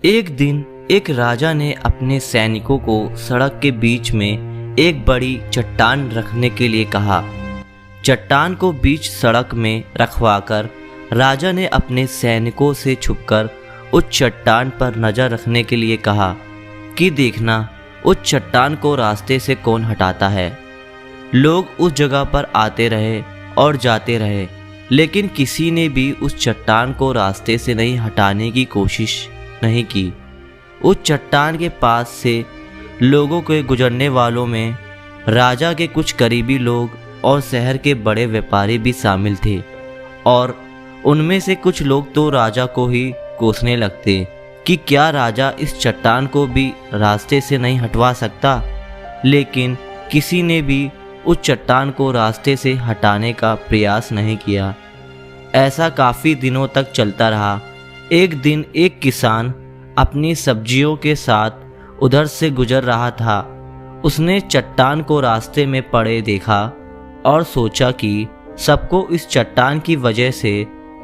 एक दिन एक राजा ने अपने सैनिकों को सड़क के बीच में एक बड़ी चट्टान रखने के लिए कहा। चट्टान को बीच सड़क में रखवाकर राजा ने अपने सैनिकों से छुपकर उस चट्टान पर नज़र रखने के लिए कहा कि देखना उस चट्टान को रास्ते से कौन हटाता है। लोग उस जगह पर आते रहे और जाते रहे, लेकिन किसी ने भी उस चट्टान को रास्ते से नहीं हटाने की कोशिश नहीं की। उस चट्टान के पास से लोगों के गुजरने वालों में राजा के कुछ करीबी लोग और शहर के बड़े व्यापारी भी शामिल थे, और उनमें से कुछ लोग तो राजा को ही कोसने लगते कि क्या राजा इस चट्टान को भी रास्ते से नहीं हटवा सकता। लेकिन किसी ने भी उस चट्टान को रास्ते से हटाने का प्रयास नहीं किया। ऐसा काफ़ी दिनों तक चलता रहा। एक दिन एक किसान अपनी सब्जियों के साथ उधर से गुजर रहा था। उसने चट्टान को रास्ते में पड़े देखा और सोचा कि सबको इस चट्टान की वजह से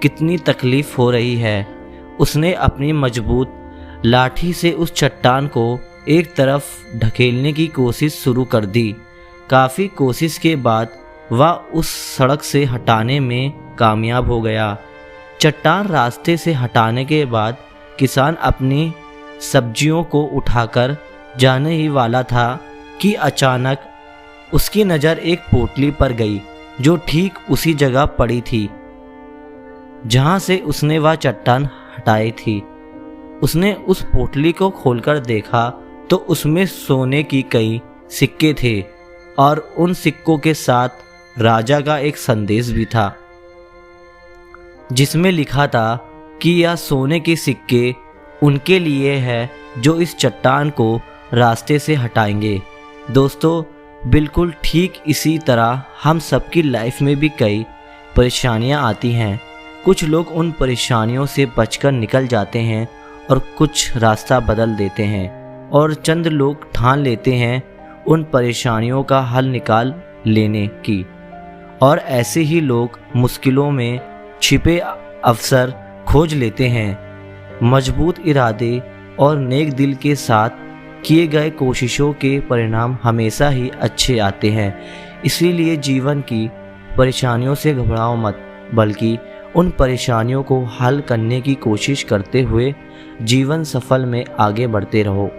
कितनी तकलीफ़ हो रही है। उसने अपनी मजबूत लाठी से उस चट्टान को एक तरफ ढकेलने की कोशिश शुरू कर दी। काफ़ी कोशिश के बाद वह उस सड़क से हटाने में कामयाब हो गया। चट्टान रास्ते से हटाने के बाद किसान अपनी सब्जियों को उठाकर जाने ही वाला था कि अचानक उसकी नज़र एक पोटली पर गई जो ठीक उसी जगह पड़ी थी जहां से उसने वह चट्टान हटाई थी। उसने उस पोटली को खोलकर देखा तो उसमें सोने की कई सिक्के थे और उन सिक्कों के साथ राजा का एक संदेश भी था, जिसमें लिखा था कि यह सोने के सिक्के उनके लिए है जो इस चट्टान को रास्ते से हटाएंगे। दोस्तों, बिल्कुल ठीक इसी तरह हम सबकी लाइफ में भी कई परेशानियां आती हैं। कुछ लोग उन परेशानियों से बचकर निकल जाते हैं और कुछ रास्ता बदल देते हैं, और चंद लोग ठान लेते हैं उन परेशानियों का हल निकाल लेने की, और ऐसे ही लोग मुश्किलों में छिपे अवसर खोज लेते हैं। मजबूत इरादे और नेक दिल के साथ किए गए कोशिशों के परिणाम हमेशा ही अच्छे आते हैं। इसीलिए जीवन की परेशानियों से घबराओ मत, बल्कि उन परेशानियों को हल करने की कोशिश करते हुए जीवन सफल में आगे बढ़ते रहो।